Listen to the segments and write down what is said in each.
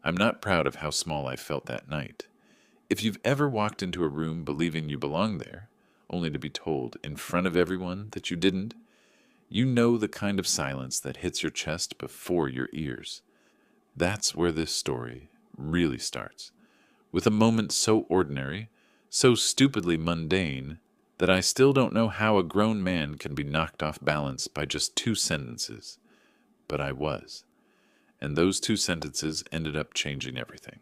I'm not proud of how small I felt that night. If you've ever walked into a room believing you belong there, only to be told in front of everyone that you didn't, you know the kind of silence that hits your chest before your ears. That's where this story really starts, with a moment so ordinary, so stupidly mundane, that I still don't know how a grown man can be knocked off balance by just two sentences. But I was. And those two sentences ended up changing everything.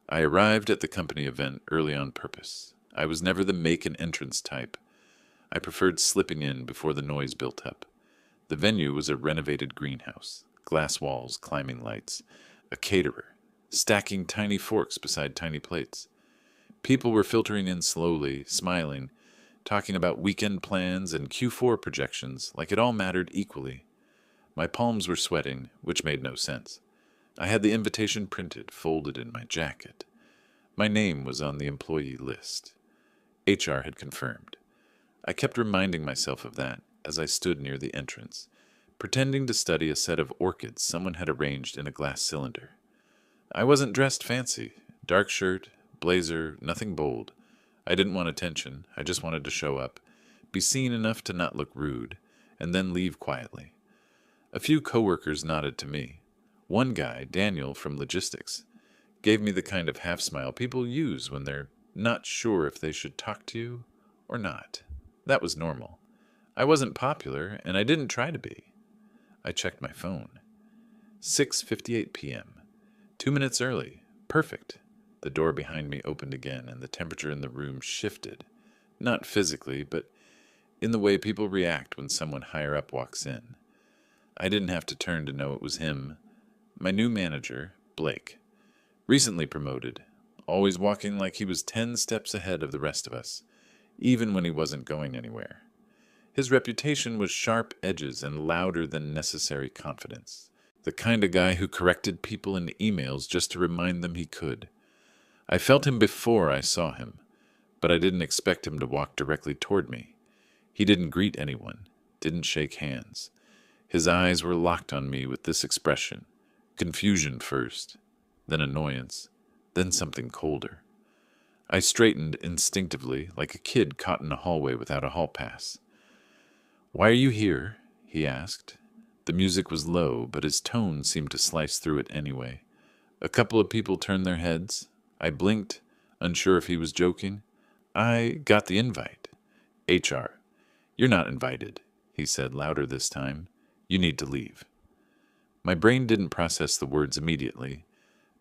I arrived at the company event early on purpose. I was never the make an entrance type. I preferred slipping in before the noise built up. The venue was a renovated greenhouse, glass walls, climbing lights, a caterer, stacking tiny forks beside tiny plates. People were filtering in slowly, smiling, talking about weekend plans and Q4 projections like it all mattered equally. My palms were sweating, which made no sense. I had the invitation printed, folded in my jacket. My name was on the employee list. HR had confirmed. I kept reminding myself of that as I stood near the entrance, pretending to study a set of orchids someone had arranged in a glass cylinder. I wasn't dressed fancy. Dark shirt, blazer, nothing bold. I didn't want attention. I just wanted to show up, be seen enough to not look rude, and then leave quietly. A few coworkers nodded to me. One guy, Daniel from logistics, gave me the kind of half-smile people use when they're not sure if they should talk to you or not. That was normal. I wasn't popular, and I didn't try to be. I checked my phone. 6:58 p.m. 2 minutes early. Perfect. The door behind me opened again, and the temperature in the room shifted. Not physically, but in the way people react when someone higher up walks in. I didn't have to turn to know it was him. My new manager, Blake. Recently promoted, always walking like he was 10 steps ahead of the rest of us, even when he wasn't going anywhere. His reputation was sharp edges and louder than necessary confidence. The kind of guy who corrected people in emails just to remind them he could. I felt him before I saw him, but I didn't expect him to walk directly toward me. He didn't greet anyone, didn't shake hands. His eyes were locked on me with this expression. Confusion first, then annoyance, then something colder. I straightened instinctively, like a kid caught in a hallway without a hall pass. "Why are you here?" he asked. The music was low, but his tone seemed to slice through it anyway. A couple of people turned their heads. I blinked, unsure if he was joking. "I got the invite." "HR, you're not invited," he said louder this time. "You need to leave." My brain didn't process the words immediately.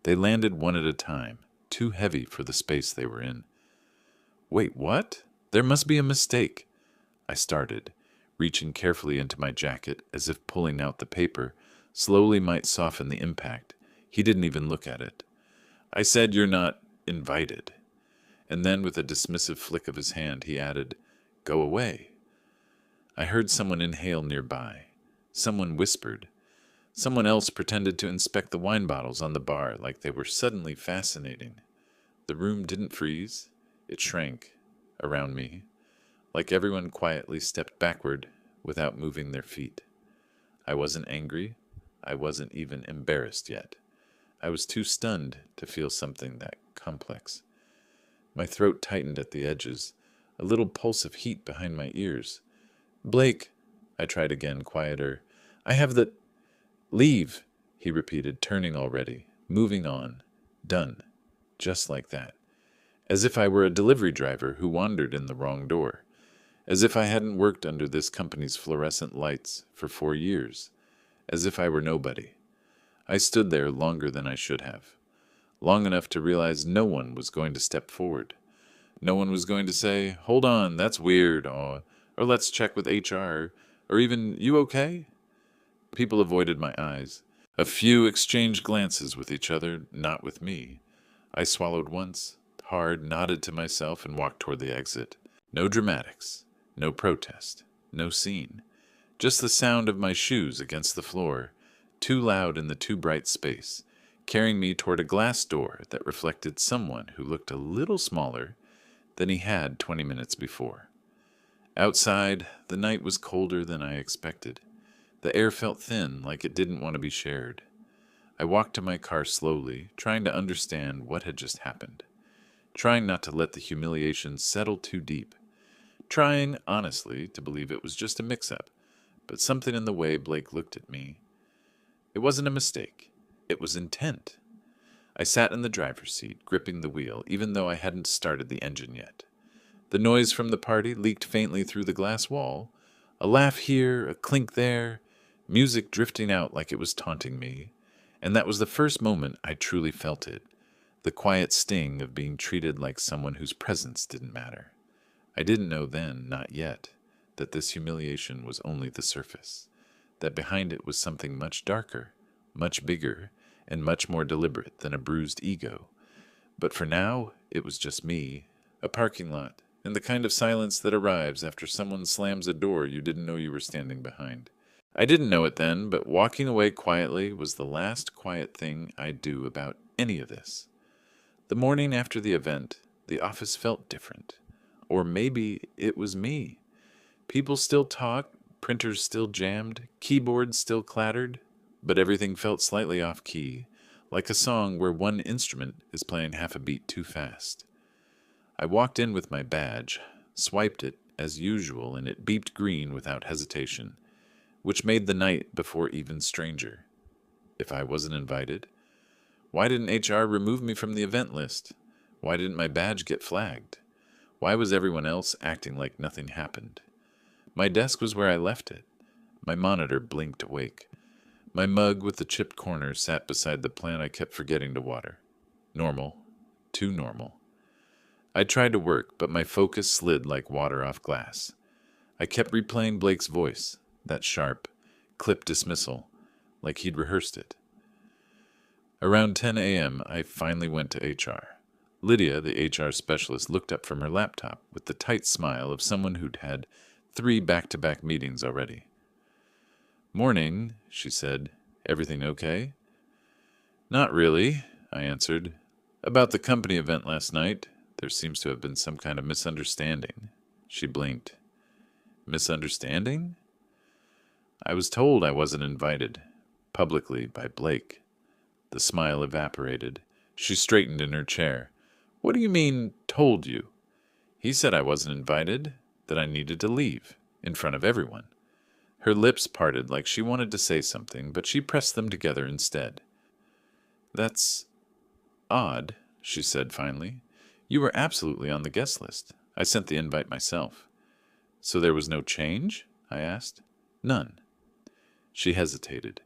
They landed one at a time, too heavy for the space they were in. "Wait, what? There must be a mistake." I started, reaching carefully into my jacket as if pulling out the paper slowly might soften the impact. He didn't even look at it. "I said you're not invited." And then with a dismissive flick of his hand, he added, "Go away." I heard someone inhale nearby. Someone whispered. Someone else pretended to inspect the wine bottles on the bar like they were suddenly fascinating. The room didn't freeze. It shrank around me, like everyone quietly stepped backward without moving their feet. I wasn't angry. I wasn't even embarrassed yet. I was too stunned to feel something that complex. My throat tightened at the edges, a little pulse of heat behind my ears. "Blake," I tried again, quieter. "I have the—" "Leave," he repeated, turning already, moving on. Done. Just like that. As if I were a delivery driver who wandered in the wrong door. As if I hadn't worked under this company's fluorescent lights for 4 years. As if I were nobody. I stood there longer than I should have. Long enough to realize no one was going to step forward. No one was going to say, "Hold on, that's weird," or "Let's check with HR," or even, "You okay?" People avoided my eyes. A few exchanged glances with each other, not with me. I swallowed once, hard, nodded to myself, and walked toward the exit. No dramatics, no protest, no scene. Just the sound of my shoes against the floor, too loud in the too bright space, carrying me toward a glass door that reflected someone who looked a little smaller than he had 20 minutes before. Outside, the night was colder than I expected. The air felt thin, like it didn't want to be shared. I walked to my car slowly, trying to understand what had just happened, trying not to let the humiliation settle too deep, trying, honestly, to believe it was just a mix-up, but something in the way Blake looked at me. It wasn't a mistake. It was intent. I sat in the driver's seat, gripping the wheel, even though I hadn't started the engine yet. The noise from the party leaked faintly through the glass wall. A laugh here, a clink there, music drifting out like it was taunting me. And that was the first moment I truly felt it, the quiet sting of being treated like someone whose presence didn't matter. I didn't know then, not yet, that this humiliation was only the surface, that behind it was something much darker, much bigger, and much more deliberate than a bruised ego. But for now, it was just me, a parking lot, and the kind of silence that arrives after someone slams a door you didn't know you were standing behind. I didn't know it then, but walking away quietly was the last quiet thing I'd do about any of this. The morning after the event, the office felt different. Or maybe it was me. People still talked, printers still jammed, keyboards still clattered, but everything felt slightly off key, like a song where one instrument is playing half a beat too fast. I walked in with my badge, swiped it as usual, and it beeped green without hesitation, which made the night before even stranger. If I wasn't invited, why didn't HR remove me from the event list? Why didn't my badge get flagged? Why was everyone else acting like nothing happened? My desk was where I left it. My monitor blinked awake. My mug with the chipped corner sat beside the plant I kept forgetting to water. Normal. Too normal. I tried to work, but my focus slid like water off glass. I kept replaying Blake's voice, that sharp, clipped dismissal, like he'd rehearsed it. Around 10 a.m., I finally went to HR. Lydia, the HR specialist, looked up from her laptop with the tight smile of someone who'd had 3 back-to-back meetings already. "Morning," she said. "Everything okay?" "Not really," I answered. "About the company event last night, there seems to have been some kind of misunderstanding." She blinked. "Misunderstanding?" "I was told I wasn't invited, publicly, by Blake." The smile evaporated. She straightened in her chair. "What do you mean, told you?" "He said I wasn't invited, that I needed to leave, in front of everyone." Her lips parted like she wanted to say something, but she pressed them together instead. "That's odd," she said finally. "You were absolutely on the guest list. I sent the invite myself." "So there was no change?" I asked. "None." She hesitated.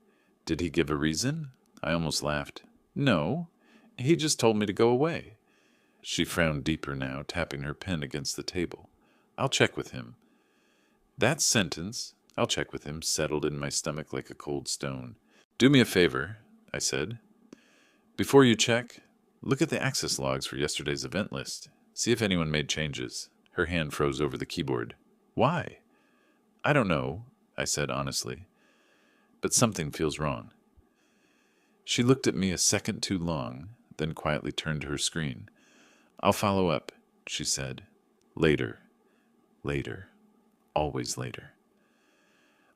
"Did he give a reason?" I almost laughed. "No. He just told me to go away." She frowned deeper now, tapping her pen against the table. "I'll check with him." That sentence, "I'll check with him," settled in my stomach like a cold stone. "Do me a favor," I said. "Before you check, look at the access logs for yesterday's event list. See if anyone made changes." Her hand froze over the keyboard. "Why?" "I don't know," I said honestly. "But something feels wrong." She looked at me a second too long, then quietly turned to her screen. "I'll follow up," she said. "Later. Later. Always later."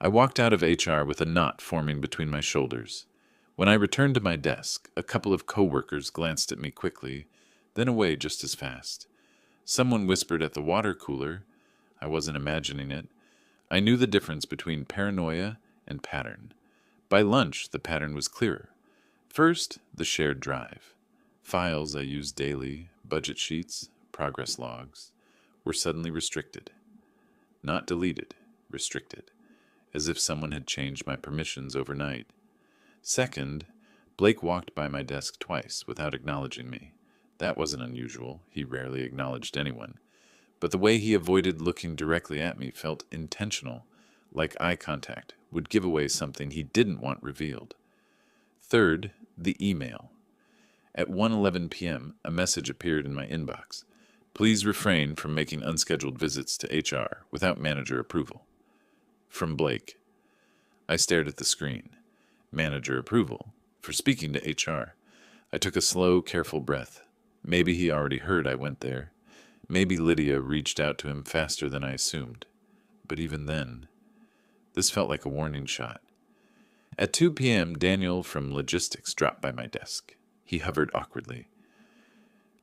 I walked out of HR with a knot forming between my shoulders. When I returned to my desk, a couple of coworkers glanced at me quickly, then away just as fast. Someone whispered at the water cooler. I wasn't imagining it. I knew the difference between paranoia and pattern. By lunch, the pattern was clearer. First, the shared drive. Files I used daily, budget sheets, progress logs, were suddenly restricted. Not deleted, restricted, as if someone had changed my permissions overnight. Second, Blake walked by my desk twice without acknowledging me. That wasn't unusual. He rarely acknowledged anyone. But the way he avoided looking directly at me felt intentional, like eye contact would give away something he didn't want revealed. Third, the email. At 1:11 p.m., a message appeared in my inbox. "Please refrain from making unscheduled visits to HR without manager approval." From Blake. I stared at the screen. Manager approval. For speaking to HR. I took a slow, careful breath. Maybe he already heard I went there. Maybe Lydia reached out to him faster than I assumed. But even then, this felt like a warning shot. At 2 p.m., Daniel from logistics dropped by my desk. He hovered awkwardly.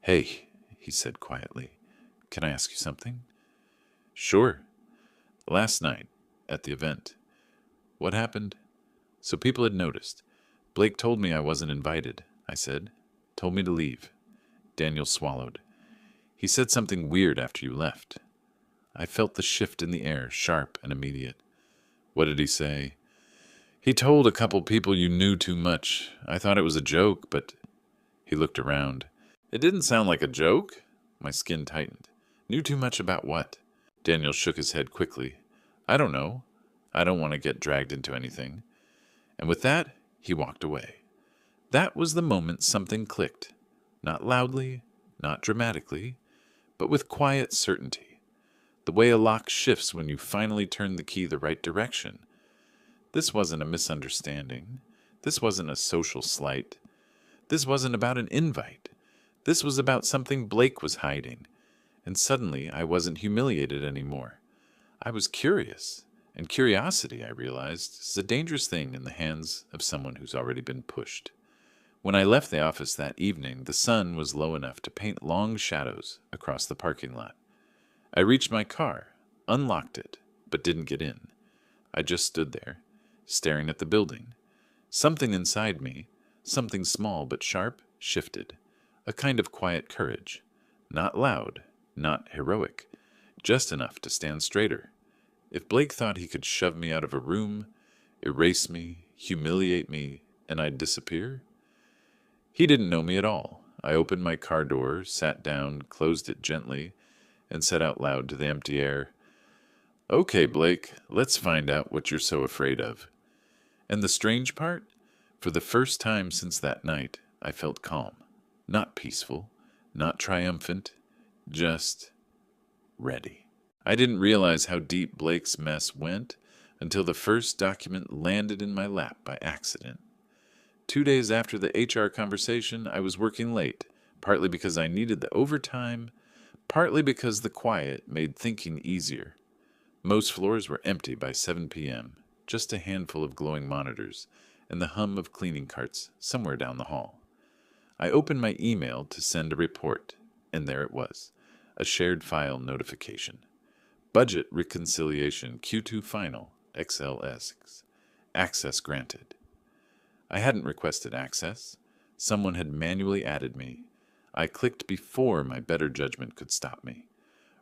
"Hey," he said quietly. "Can I ask you something?" "Sure." "Last night, at the event, what happened?" So people had noticed. "Blake told me I wasn't invited," I said. "Told me to leave." Daniel swallowed. "He said something weird after you left." I felt the shift in the air, sharp and immediate. "What did he say?" "He told a couple people you knew too much. I thought it was a joke, but—" He looked around. "It didn't sound like a joke." My skin tightened. "Knew too much about what?" Daniel shook his head quickly. "I don't know. I don't want to get dragged into anything." And with that, he walked away. That was the moment something clicked. Not loudly, not dramatically, but with quiet certainty. The way a lock shifts when you finally turn the key the right direction. This wasn't a misunderstanding. This wasn't a social slight. This wasn't about an invite. This was about something Blake was hiding. And suddenly I wasn't humiliated anymore. I was curious. And curiosity, I realized, is a dangerous thing in the hands of someone who's already been pushed. When I left the office that evening, the sun was low enough to paint long shadows across the parking lot. I reached my car, unlocked it, but didn't get in. I just stood there, staring at the building. Something inside me, something small but sharp, shifted. A kind of quiet courage. Not loud, not heroic, just enough to stand straighter. If Blake thought he could shove me out of a room, erase me, humiliate me, and I'd disappear, he didn't know me at all. I opened my car door, sat down, closed it gently, and said out loud to the empty air, "Okay, Blake, let's find out what you're so afraid of." And the strange part? For the first time since that night, I felt calm. Not peaceful, not triumphant, just ready. I didn't realize how deep Blake's mess went until the first document landed in my lap by accident. 2 days after the HR conversation, I was working late, partly because I needed the overtime, partly because the quiet made thinking easier. Most floors were empty by 7 p.m., just a handful of glowing monitors and the hum of cleaning carts somewhere down the hall. I opened my email to send a report, and there it was, a shared file notification. Budget reconciliation Q2 final, XLS. Access granted. I hadn't requested access. Someone had manually added me. I clicked before my better judgment could stop me.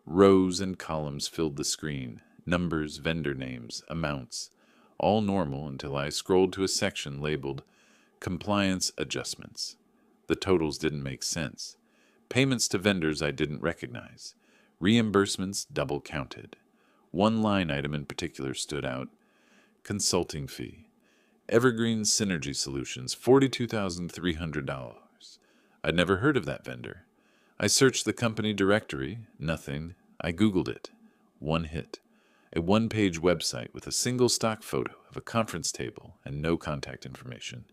Rows and columns filled the screen, numbers, vendor names, amounts, all normal until I scrolled to a section labeled Compliance Adjustments. The totals didn't make sense. Payments to vendors I didn't recognize. Reimbursements double counted. One line item in particular stood out. Consulting fee. Evergreen Synergy Solutions, $42,300. I'd never heard of that vendor. I searched the company directory. Nothing. I Googled it. One hit. A one-page website with a single stock photo of a conference table and no contact information.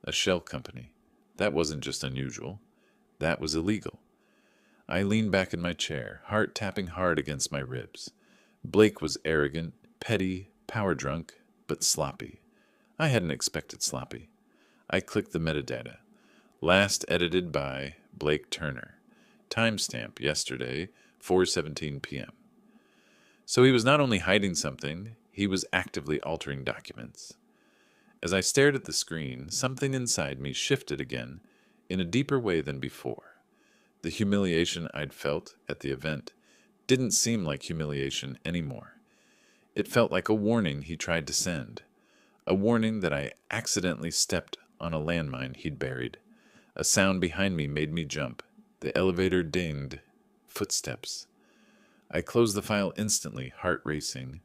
A shell company. That wasn't just unusual. That was illegal. I leaned back in my chair, heart tapping hard against my ribs. Blake was arrogant, petty, power-drunk, but sloppy. I hadn't expected sloppy. I clicked the metadata. Last edited by Blake Turner. Timestamp yesterday, 4:17 p.m. So he was not only hiding something, he was actively altering documents. As I stared at the screen, something inside me shifted again in a deeper way than before. The humiliation I'd felt at the event didn't seem like humiliation anymore. It felt like a warning he tried to send. A warning that I accidentally stepped on a landmine he'd buried. A sound behind me made me jump. The elevator dinged. Footsteps. I closed the file instantly, heart racing.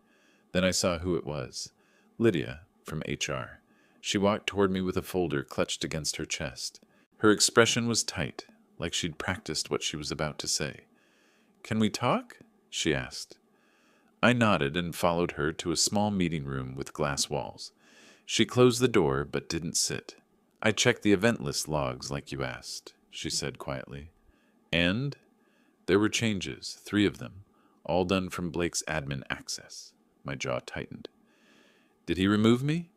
Then I saw who it was. Lydia, from HR. She walked toward me with a folder clutched against her chest. Her expression was tight, like she'd practiced what she was about to say. "Can we talk?" she asked. I nodded and followed her to a small meeting room with glass walls. She closed the door but didn't sit. "I checked the event list logs like you asked," she said quietly. "And?" There were changes, 3 of them, all done from Blake's admin access. My jaw tightened. "Did he remove me?"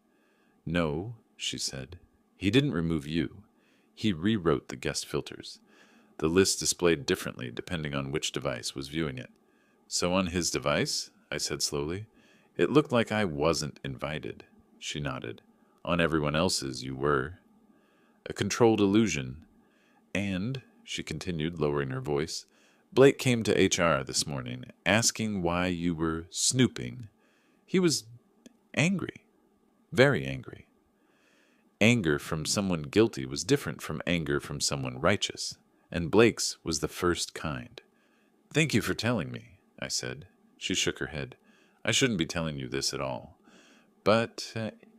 No, she said. He didn't remove you. He rewrote the guest filters. The list displayed differently depending on which device was viewing it. So on his device, I said slowly, it looked like I wasn't invited. She nodded. On everyone else's, you were. A controlled illusion. And, she continued, lowering her voice, Blake came to HR this morning, asking why you were snooping. He was angry. Very angry. Anger from someone guilty was different from anger from someone righteous, and Blake's was the first kind. Thank you for telling me, I said. She shook her head. I shouldn't be telling you this at all. But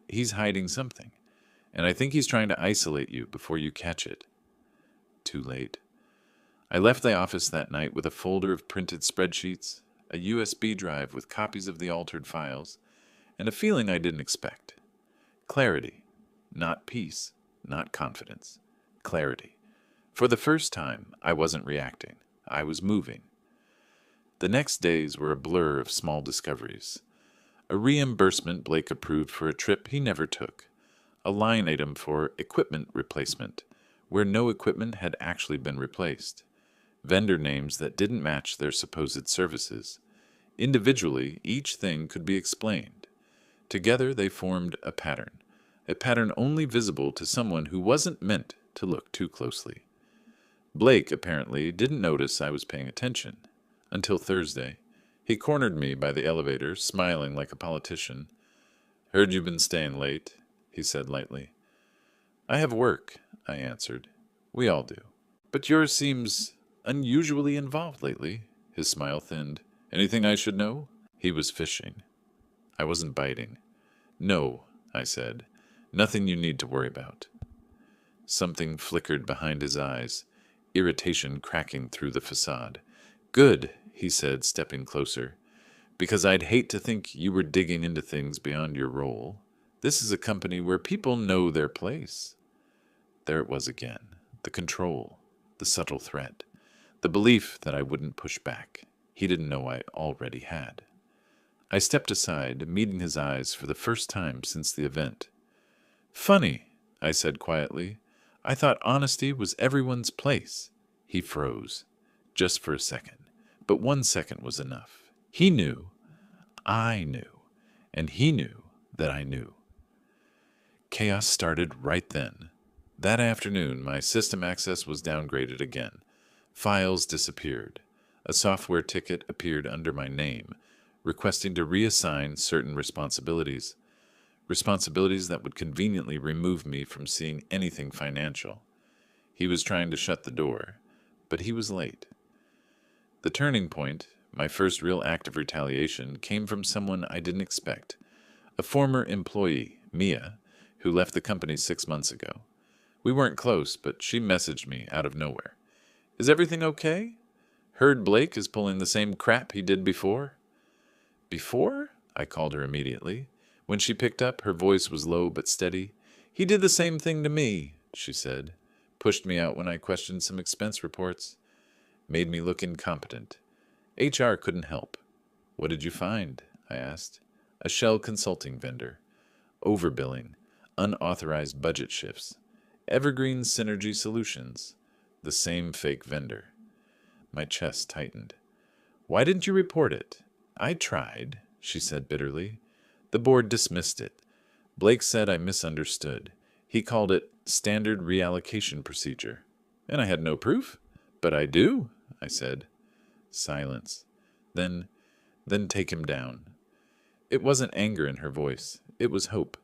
he's hiding something, and I think he's trying to isolate you before you catch it. Too late. I left the office that night with a folder of printed spreadsheets, a USB drive with copies of the altered files, and a feeling I didn't expect. Clarity. Not peace, not confidence. Clarity. For the first time, I wasn't reacting. I was moving. The next days were a blur of small discoveries. A reimbursement Blake approved for a trip he never took. A line item for equipment replacement, where no equipment had actually been replaced. Vendor names that didn't match their supposed services. Individually, each thing could be explained. Together they formed a pattern only visible to someone who wasn't meant to look too closely. Blake, apparently, didn't notice I was paying attention. Until Thursday. He cornered me by the elevator, smiling like a politician. Heard you've been staying late, he said lightly. I have work, I answered. We all do. But yours seems unusually involved lately. His smile thinned. Anything I should know? He was fishing. I wasn't biting. No, I said. Nothing you need to worry about. Something flickered behind his eyes, irritation cracking through the facade. Good, he said, stepping closer, because I'd hate to think you were digging into things beyond your role. This is a company where people know their place. There it was again, the control, the subtle threat, the belief that I wouldn't push back. He didn't know I already had. I stepped aside, meeting his eyes for the first time since the event. Funny, I said quietly. I thought honesty was everyone's place. He froze, just for a second, but 1 second was enough. He knew, I knew, and he knew that I knew. Chaos started right then. That afternoon, my system access was downgraded again. Files disappeared. A software ticket appeared under my name, requesting to reassign certain responsibilities that would conveniently remove me from seeing anything financial. He was trying to shut the door, but he was late. The turning point, my first real act of retaliation, came from someone I didn't expect, a former employee, Mia, who left the company 6 months ago. We weren't close, but she messaged me out of nowhere. Is everything okay? Heard Blake is pulling the same crap he did before. Before? I called her immediately. When she picked up, her voice was low but steady. He did the same thing to me, she said. Pushed me out when I questioned some expense reports. Made me look incompetent. HR couldn't help. What did you find? I asked. A shell consulting vendor. Overbilling. Unauthorized budget shifts. Evergreen Synergy Solutions. The same fake vendor. My chest tightened. Why didn't you report it? I tried, she said bitterly. The board dismissed it. Blake said I misunderstood. He called it standard reallocation procedure. And I had no proof. But I do, I said. Silence. Then take him down. It wasn't anger in her voice. It was hope.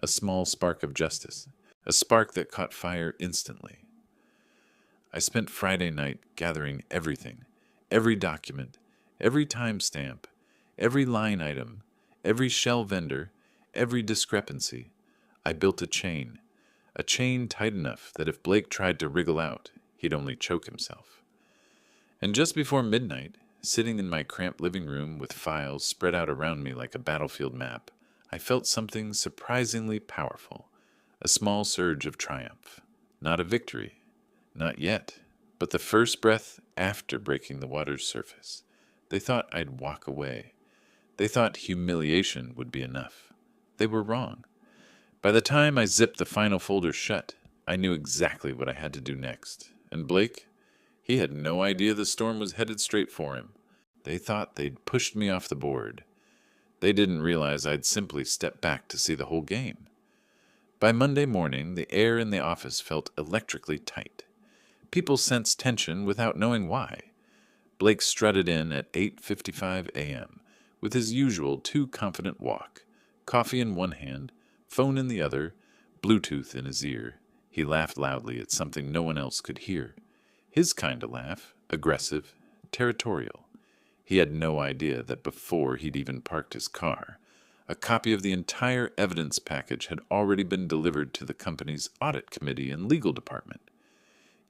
A small spark of justice. A spark that caught fire instantly. I spent Friday night gathering everything. Every document. Every timestamp. Every line item. Every shell vendor. Every discrepancy. I built a chain tight enough that if Blake tried to wriggle out, he'd only choke himself. And just before midnight, sitting in my cramped living room with files spread out around me like a battlefield map, I felt something surprisingly powerful, a small surge of triumph. Not a victory, not yet, but the first breath after breaking the water's surface. They thought I'd walk away. They thought humiliation would be enough. They were wrong. By the time I zipped the final folder shut, I knew exactly what I had to do next. And Blake, he had no idea the storm was headed straight for him. They thought they'd pushed me off the board. They didn't realize I'd simply stepped back to see the whole game. By Monday morning, the air in the office felt electrically tight. People sensed tension without knowing why. Blake strutted in at 8:55 a.m. with his usual too confident walk, coffee in one hand, phone in the other, Bluetooth in his ear. He laughed loudly at something no one else could hear. His kind of laugh, aggressive, territorial. He had no idea that before he'd even parked his car, a copy of the entire evidence package had already been delivered to the company's audit committee and legal department.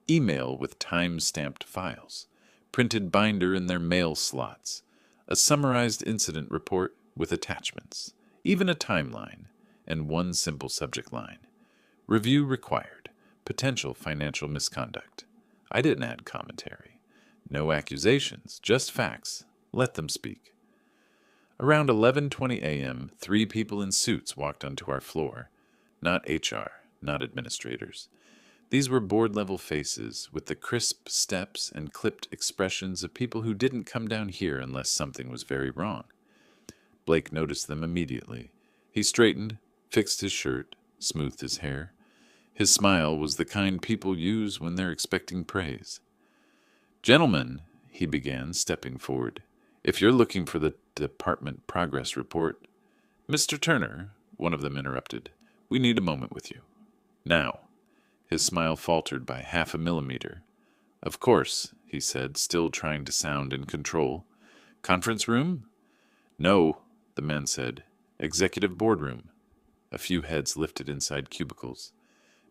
Email with time-stamped files, printed binder in their mail slots, a summarized incident report with attachments, even a timeline, and one simple subject line. Review required. Potential financial misconduct. I didn't add commentary. No accusations, just facts. Let them speak. Around 11:20 a.m., 3 people in suits walked onto our floor. Not HR, not administrators. These were board-level faces with the crisp steps and clipped expressions of people who didn't come down here unless something was very wrong. Blake noticed them immediately. He straightened, fixed his shirt, smoothed his hair. His smile was the kind people use when they're expecting praise. "Gentlemen," he began, stepping forward, "if you're looking for the department progress report—" "Mr. Turner," one of them interrupted, "we need a moment with you. Now." His smile faltered by 0.5 millimeter. "Of course," he said, still trying to sound in control. "Conference room?" "No," the man said. "Executive boardroom." A few heads lifted inside cubicles.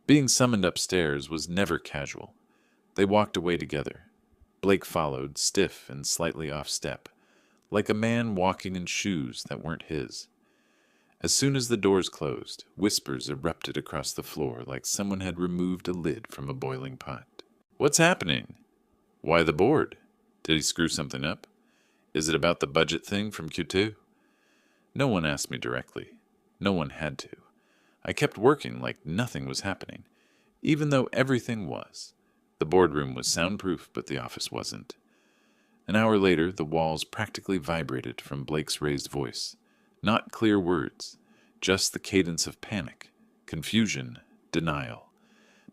Being summoned upstairs was never casual. They walked away together. Blake followed, stiff and slightly off step, like a man walking in shoes that weren't his. As soon as the doors closed, whispers erupted across the floor like someone had removed a lid from a boiling pot. "What's happening? Why the board? Did he screw something up? Is it about the budget thing from Q2? No one asked me directly. No one had to. I kept working like nothing was happening, even though everything was. The boardroom was soundproof, but the office wasn't. An hour later, the walls practically vibrated from Blake's raised voice. Not clear words, just the cadence of panic, confusion, denial,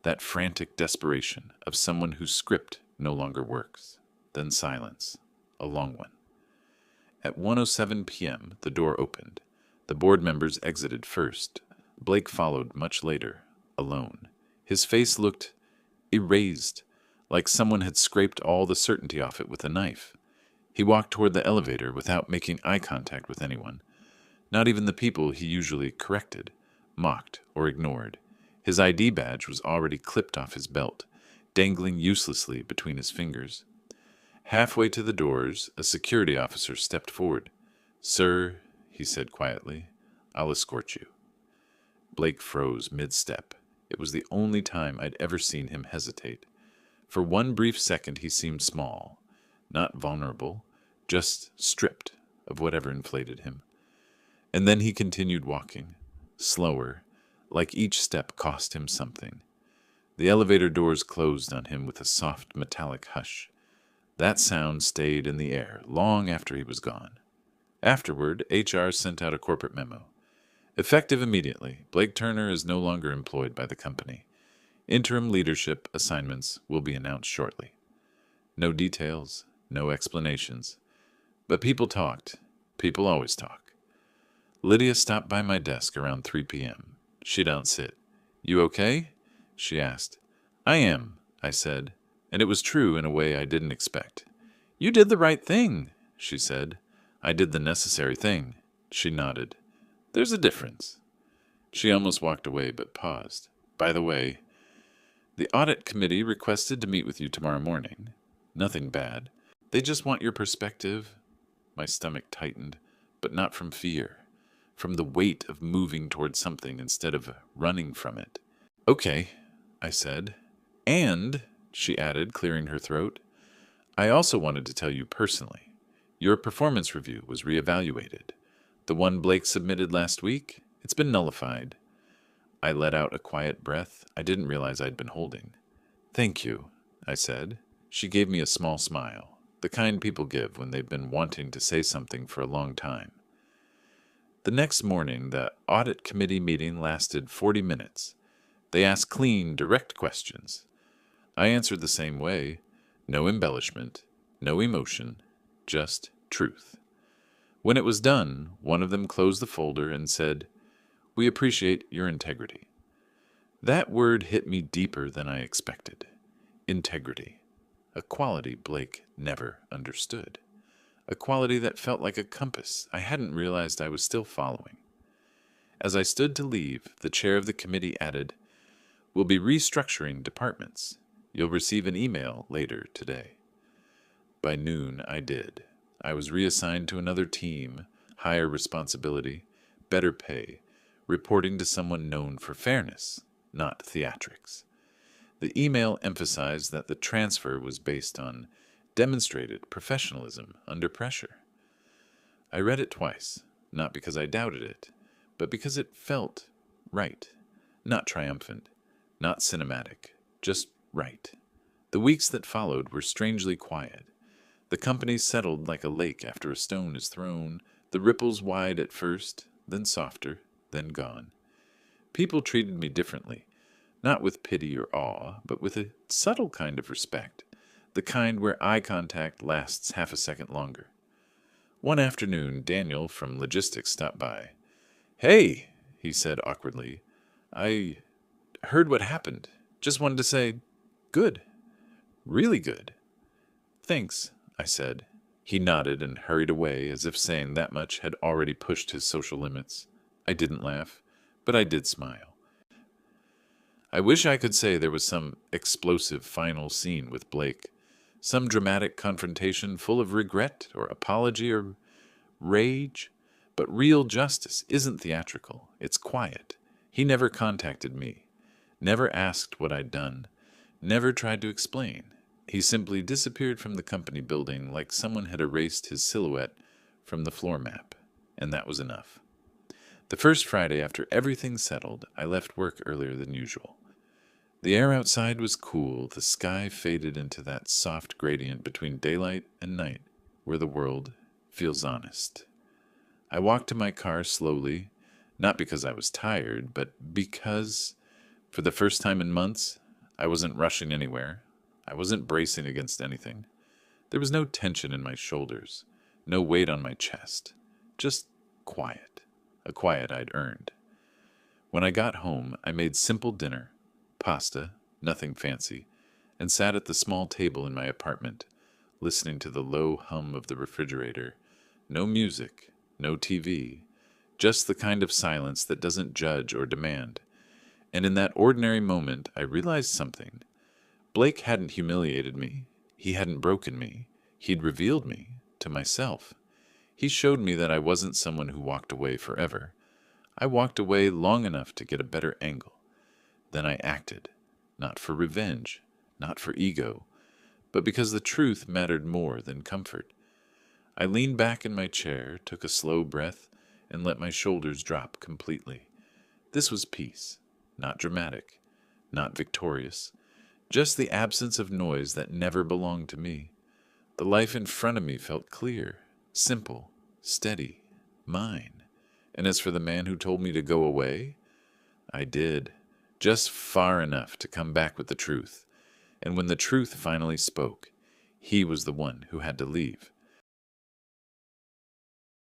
that frantic desperation of someone whose script no longer works. Then silence, a long one. At 1:07 p.m., the door opened. The board members exited first. Blake followed much later, alone. His face looked erased, like someone had scraped all the certainty off it with a knife. He walked toward the elevator without making eye contact with anyone. Not even the people he usually corrected, mocked, or ignored. His ID badge was already clipped off his belt, dangling uselessly between his fingers. Halfway to the doors, a security officer stepped forward. "Sir," he said quietly, "I'll escort you." Blake froze mid-step. It was the only time I'd ever seen him hesitate. For one brief second he seemed small, not vulnerable, just stripped of whatever inflated him. And then he continued walking, slower, like each step cost him something. The elevator doors closed on him with a soft metallic hush. That sound stayed in the air long after he was gone. Afterward, HR sent out a corporate memo. Effective immediately, Blake Turner is no longer employed by the company. Interim leadership assignments will be announced shortly. No details, no explanations. But people talked. People always talk. Lydia stopped by my desk around 3 p.m. She don't sit. "You okay?" she asked. "I am," I said, and it was true in a way I didn't expect. "You did the right thing," she said. "I did the necessary thing." She nodded. "There's a difference." She almost walked away, but paused. "By the way, the audit committee requested to meet with you tomorrow morning. Nothing bad. They just want your perspective." My stomach tightened, but not from fear. From the weight of moving toward something instead of running from it. "Okay," I said. "And," she added, clearing her throat, "I also wanted to tell you personally. Your performance review was reevaluated. The one Blake submitted last week, it's been nullified. I let out a quiet breath I didn't realize I'd been holding. "Thank you," I said. She gave me a small smile, the kind people give when they've been wanting to say something for a long time. The next morning, the audit committee meeting lasted 40 minutes. They asked clean, direct questions. I answered the same way. No embellishment, no emotion, just truth. When it was done, one of them closed the folder and said, "We appreciate your integrity." That word hit me deeper than I expected. Integrity. A quality Blake never understood. A quality that felt like a compass I hadn't realized I was still following. As I stood to leave, the chair of the committee added, "We'll be restructuring departments. You'll receive an email later today." By noon, I did. I was reassigned to another team, higher responsibility, better pay, reporting to someone known for fairness, not theatrics. The email emphasized that the transfer was based on demonstrated professionalism under pressure. I read it twice, not because I doubted it, but because it felt right. Not triumphant, not cinematic, just right. The weeks that followed were strangely quiet. The company settled like a lake after a stone is thrown, the ripples wide at first, then softer, then gone. People treated me differently, not with pity or awe, but with a subtle kind of respect, the kind where eye contact lasts half a second longer. One afternoon, Daniel from logistics stopped by. "Hey," he said awkwardly, "I heard what happened. Just wanted to say, good. Really good." "Thanks," I said. He nodded and hurried away as if saying that much had already pushed his social limits. I didn't laugh, but I did smile. I wish I could say there was some explosive final scene with Blake, some dramatic confrontation full of regret or apology or rage, but real justice isn't theatrical. It's quiet. He never contacted me, never asked what I'd done, never tried to explain. He simply disappeared from the company building like someone had erased his silhouette from the floor map, and that was enough. The first Friday after everything settled, I left work earlier than usual. The air outside was cool, the sky faded into that soft gradient between daylight and night, where the world feels honest. I walked to my car slowly, not because I was tired, but because, for the first time in months, I wasn't rushing anywhere. I wasn't bracing against anything. There was no tension in my shoulders, no weight on my chest, just quiet, a quiet I'd earned. When I got home, I made simple dinner, pasta, nothing fancy, and sat at the small table in my apartment, listening to the low hum of the refrigerator. No music, no TV, just the kind of silence that doesn't judge or demand. And in that ordinary moment, I realized something. Blake hadn't humiliated me. He hadn't broken me. He'd revealed me to myself. He showed me that I wasn't someone who walked away forever. I walked away long enough to get a better angle. Then I acted, not for revenge, not for ego, but because the truth mattered more than comfort. I leaned back in my chair, took a slow breath, and let my shoulders drop completely. This was peace, not dramatic, not victorious, just the absence of noise that never belonged to me. The life in front of me felt clear, simple, steady, mine. And as for the man who told me to go away, I did, just far enough to come back with the truth. And when the truth finally spoke, he was the one who had to leave.